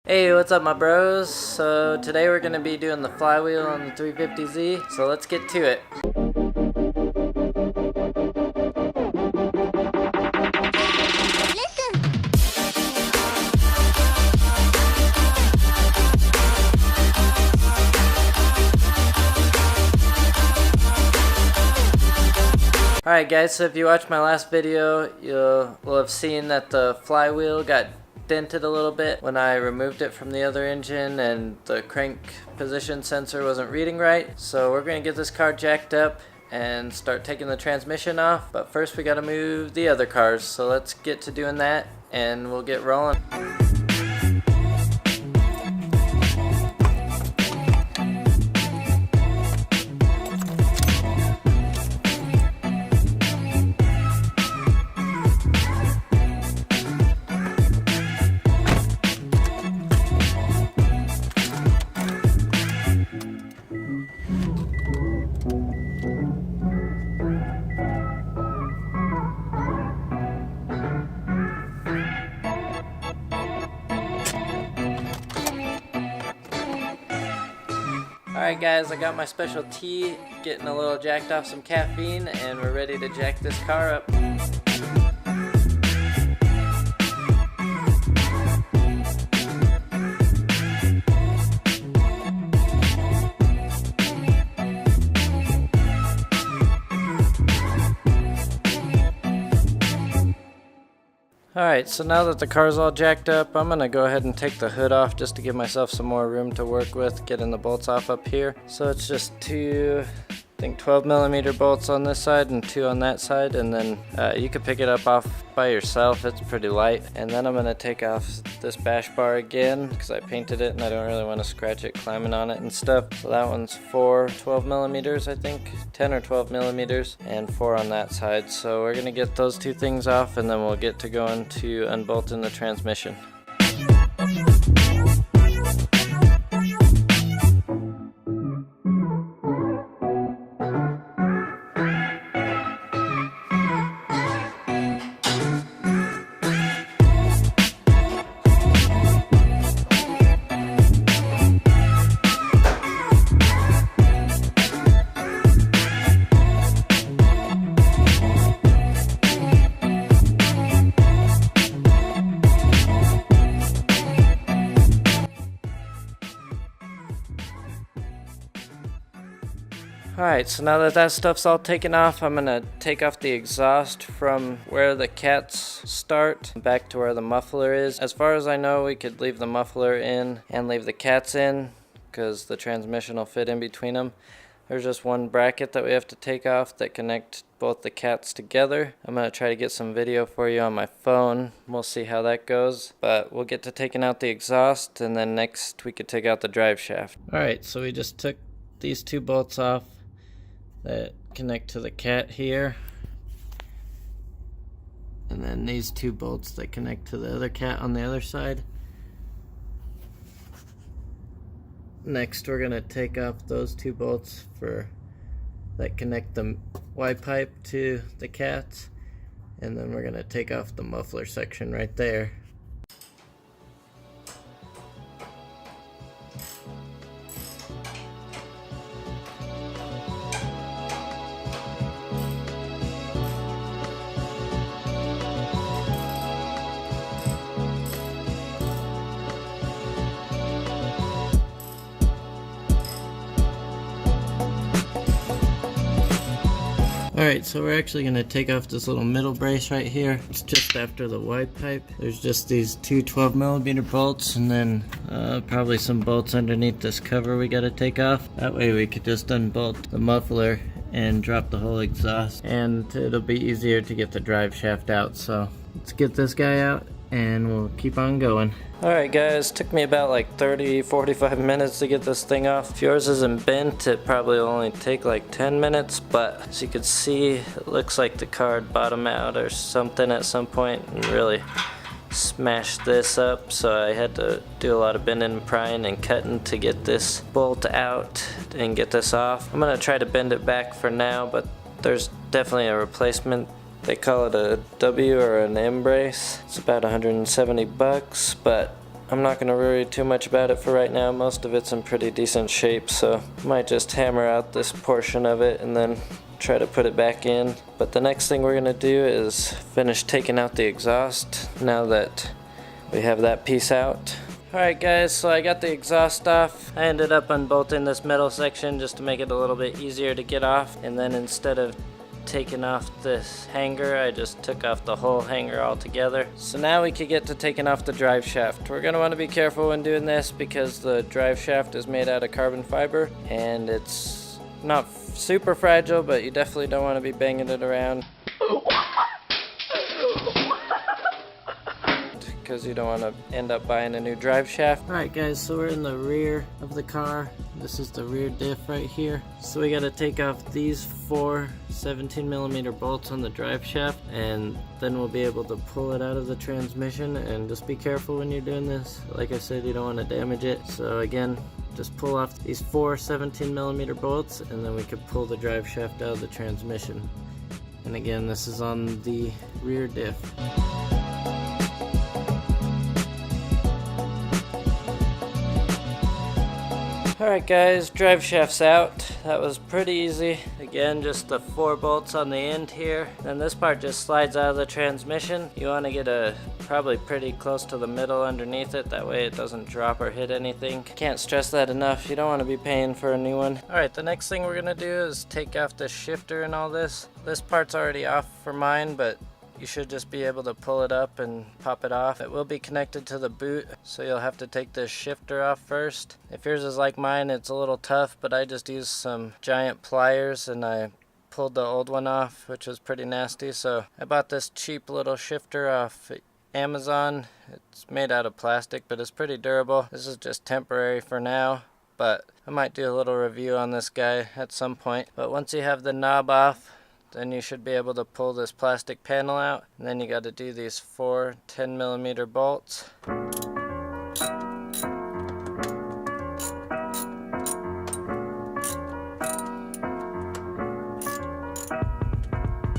Hey, what's up my bros? So today we're going to be doing the flywheel on the 350Z, so let's get to it. Alright guys, so if you watched my last video, you'll have seen that the flywheel got dented a little bit when I removed it from the other engine and the crank position sensor wasn't reading right. So we're going to get this car jacked up and start taking the transmission off, but first we got to move the other cars, so let's get to doing that and we'll get rolling. Alright guys, I got my special tea, getting a little jacked off some caffeine, and we're ready to jack this car up. Alright, so now that the car's all jacked up, I'm going to go ahead and take the hood off just to give myself some more room to work with, getting the bolts off up here. So it's just two, I think 12mm bolts on this side and two on that side, and then you could pick it up off by yourself, it's pretty light. And then I'm going to take off this bash bar again because I painted it and I don't really want to scratch it climbing on it and stuff. So that one's 4 12mm, I think, 10 or 12mm, and 4 on that side. So we're going to get those two things off and then we'll get to going to unbolting the transmission. Alright, so now that that stuff's all taken off, I'm going to take off the exhaust from where the cats start back to where the muffler is. As far as I know, we could leave the muffler in and leave the cats in because the transmission will fit in between them. There's just one bracket that we have to take off that connect both the cats together. I'm going to try to get some video for you on my phone. We'll see how that goes. But we'll get to taking out the exhaust, and then next we could take out the drive shaft. Alright, so we just took these two bolts off that connect to the cat here, and then these two bolts that connect to the other cat on the other side. Next we're going to take off those two bolts that connect the Y pipe to the cats, and then we're going to take off the muffler section right there. Alright, so we're actually going to take off this little middle brace right here. It's just after the Y pipe. There's just these two 12mm bolts, and then probably some bolts underneath this cover we got to take off. That way we could just unbolt the muffler and drop the whole exhaust, and it'll be easier to get the drive shaft out. So let's get this guy out and we'll keep on going. Alright guys, took me about like 30-45 minutes to get this thing off. If yours isn't bent, it probably will only take like 10 minutes, but as you can see, it looks like the car had bottomed out or something at some point and really smashed this up, so I had to do a lot of bending and prying and cutting to get this bolt out and get this off. I'm going to try to bend it back for now, but there's definitely a replacement. They call it a W or an M brace. It's about 170 bucks, but I'm not going to worry too much about it for right now. Most of it's in pretty decent shape, so I might just hammer out this portion of it and then try to put it back in. But the next thing we're going to do is finish taking out the exhaust now that we have that piece out. Alright guys, so I got the exhaust off. I ended up unbolting this metal section just to make it a little bit easier to get off, and then instead of taking off this hanger, I just took off the whole hanger altogether. So now we could get to taking off the drive shaft. We're going to want to be careful when doing this because the drive shaft is made out of carbon fiber and it's not super fragile, but you definitely don't want to be banging it around because you don't want to end up buying a new drive shaft. Alright guys, so we're in the rear of the car. This is the rear diff right here. So we got to take off these 4 17mm bolts on the drive shaft, and then we'll be able to pull it out of the transmission. And just be careful when you're doing this. Like I said, you don't want to damage it. So again, just pull off these 4 17mm bolts and then we can pull the drive shaft out of the transmission. And again, this is on the rear diff. Alright guys, drive shaft's out. That was pretty easy. Again, just the 4 bolts on the end here. Then this part just slides out of the transmission. You want to get probably pretty close to the middle underneath it. That way it doesn't drop or hit anything. Can't stress that enough. You don't want to be paying for a new one. Alright, the next thing we're going to do is take off the shifter and all this. This part's already off for mine, but you should just be able to pull it up and pop it off. It will be connected to the boot, so you'll have to take this shifter off first. If yours is like mine, it's a little tough, but I just used some giant pliers and I pulled the old one off, which was pretty nasty. So I bought this cheap little shifter off Amazon. It's made out of plastic, but it's pretty durable. This is just temporary for now, but I might do a little review on this guy at some point. But once you have the knob off, then you should be able to pull this plastic panel out, and then you got to do these 4 10mm bolts.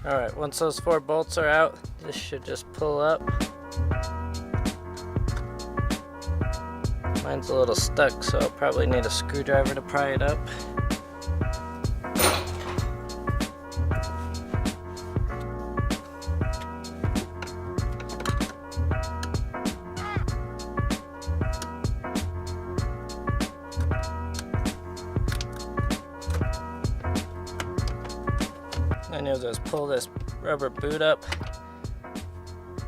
Alright, once those 4 bolts are out, this should just pull up. Mine's a little stuck, so I'll probably need a screwdriver to pry it up. Then you'll just pull this rubber boot up.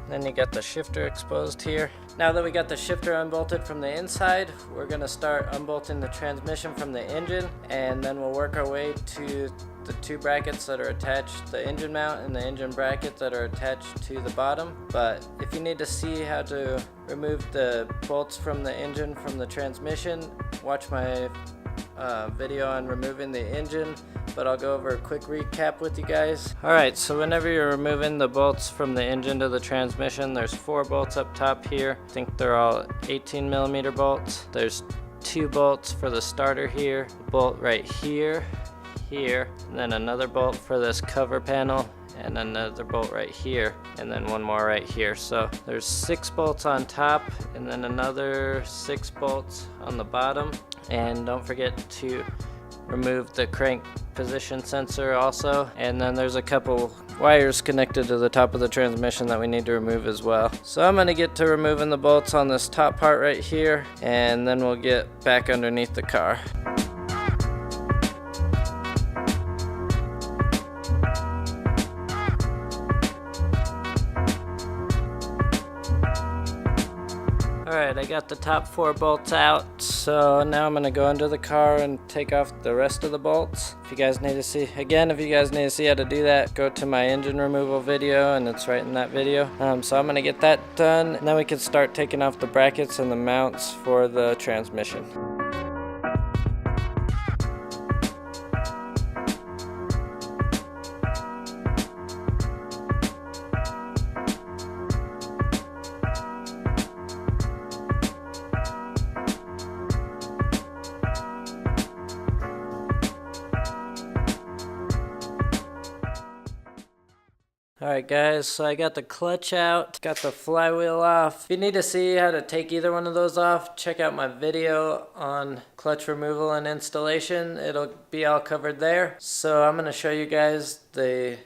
Then you got the shifter exposed here. Now that we got the shifter unbolted from the inside, we're going to start unbolting the transmission from the engine, and then we'll work our way to the 2 brackets that are attached, the engine mount and the engine bracket that are attached to the bottom. But if you need to see how to remove the bolts from the engine from the transmission, watch my video on removing the engine, but I'll go over a quick recap with you guys. Alright, so whenever you're removing the bolts from the engine to the transmission, there's 4 bolts up top here. I think they're all 18mm bolts. There's 2 bolts for the starter here, a bolt right here, and then another bolt for this cover panel, and another bolt right here, and then one more right here. So there's 6 bolts on top and then another 6 bolts on the bottom. And don't forget to remove the crank position sensor also. And then there's a couple wires connected to the top of the transmission that we need to remove as well. So I'm going to get to removing the bolts on this top part right here, and then we'll get back underneath the car. Alright, I got the top 4 bolts out, so now I'm going to go under the car and take off the rest of the bolts. If you guys need to see, again, if you guys need to see how to do that, go to my engine removal video, and it's right in that video. So I'm going to get that done, and then we can start taking off the brackets and the mounts for the transmission. Alright guys, so I got the clutch out, got the flywheel off. If you need to see how to take either one of those off, check out my video on clutch removal and installation. It'll be all covered there. So I'm going to show you guys the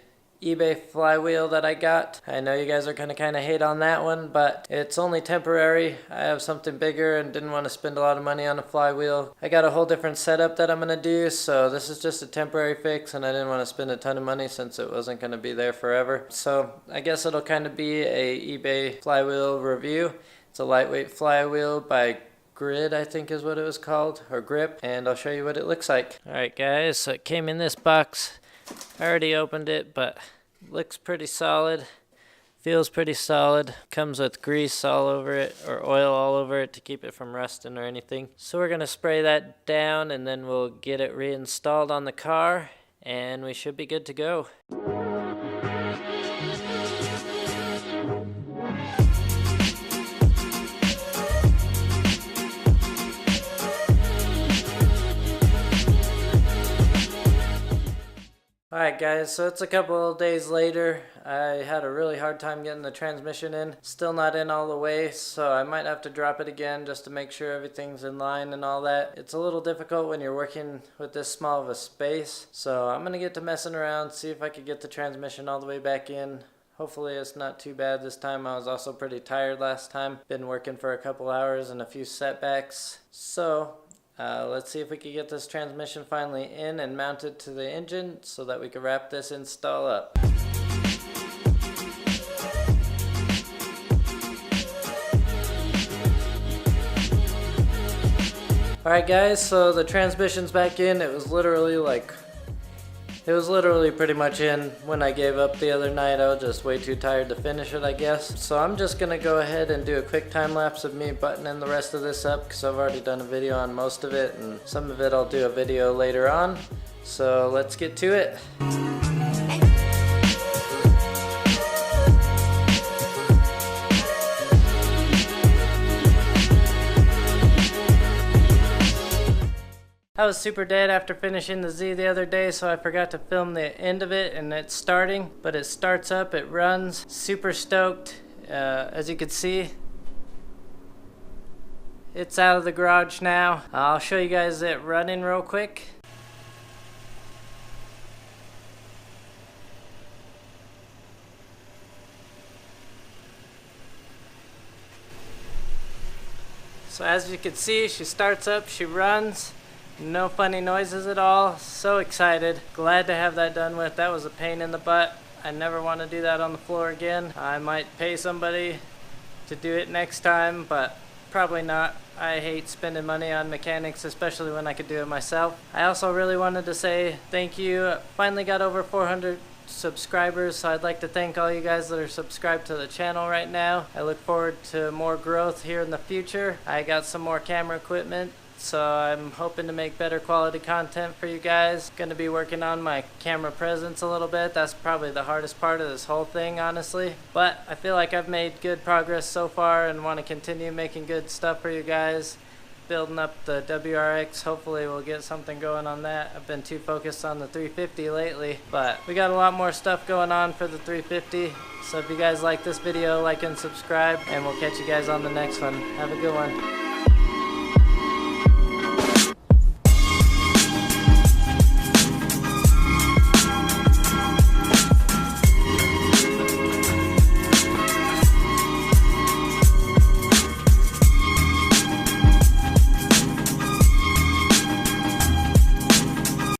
eBay flywheel that I got. I know you guys are going to kind of hate on that one, but it's only temporary. I have something bigger and didn't want to spend a lot of money on a flywheel. I got a whole different setup that I'm going to do, so this is just a temporary fix, and I didn't want to spend a ton of money since it wasn't going to be there forever. So I guess it'll kind of be a eBay flywheel review. It's a lightweight flywheel by Grid, I think is what it was called, or Grip, and I'll show you what it looks like. Alright guys, so it came in this box. I already opened it, but looks pretty solid, feels pretty solid. Comes with grease all over it, or oil all over it to keep it from rusting or anything. So we're gonna spray that down and then we'll get it reinstalled on the car and we should be good to go. Alright guys, so it's a couple of days later. I had a really hard time getting the transmission in. Still not in all the way, so I might have to drop it again just to make sure everything's in line and all that. It's a little difficult when you're working with this small of a space, so I'm going to get to messing around, see if I could get the transmission all the way back in. Hopefully it's not too bad this time. I was also pretty tired last time. Been working for a couple hours and a few setbacks. So let's see if we can get this transmission finally in and mounted to the engine so that we can wrap this install up. Alright guys, so the transmission's back in. It was literally pretty much in when I gave up the other night. I was just way too tired to finish it, I guess. So I'm just gonna go ahead and do a quick time lapse of me buttoning the rest of this up because I've already done a video on most of it, and some of it I'll do a video later on. So let's get to it. I was super dead after finishing the Z the other day, so I forgot to film the end of it, and it's starting, but it starts up, it runs. Super stoked. As you can see, it's out of the garage now. I'll show you guys it running real quick. So as you can see, she starts up, she runs. No funny noises at all. So excited. Glad to have that done with. That was a pain in the butt. I never want to do that on the floor again. I might pay somebody to do it next time, but probably not. I hate spending money on mechanics, especially when I could do it myself. I also really wanted to say thank you. Finally got over 400 subscribers, so I'd like to thank all you guys that are subscribed to the channel right now. I look forward to more growth here in the future. I got some more camera equipment, so I'm hoping to make better quality content for you guys. Going to be working on my camera presence a little bit. That's probably the hardest part of this whole thing, honestly. But I feel like I've made good progress so far and want to continue making good stuff for you guys. Building up the WRX. Hopefully we'll get something going on that. I've been too focused on the 350 lately, but we got a lot more stuff going on for the 350. So if you guys like this video, like and subscribe, and we'll catch you guys on the next one. Have a good one.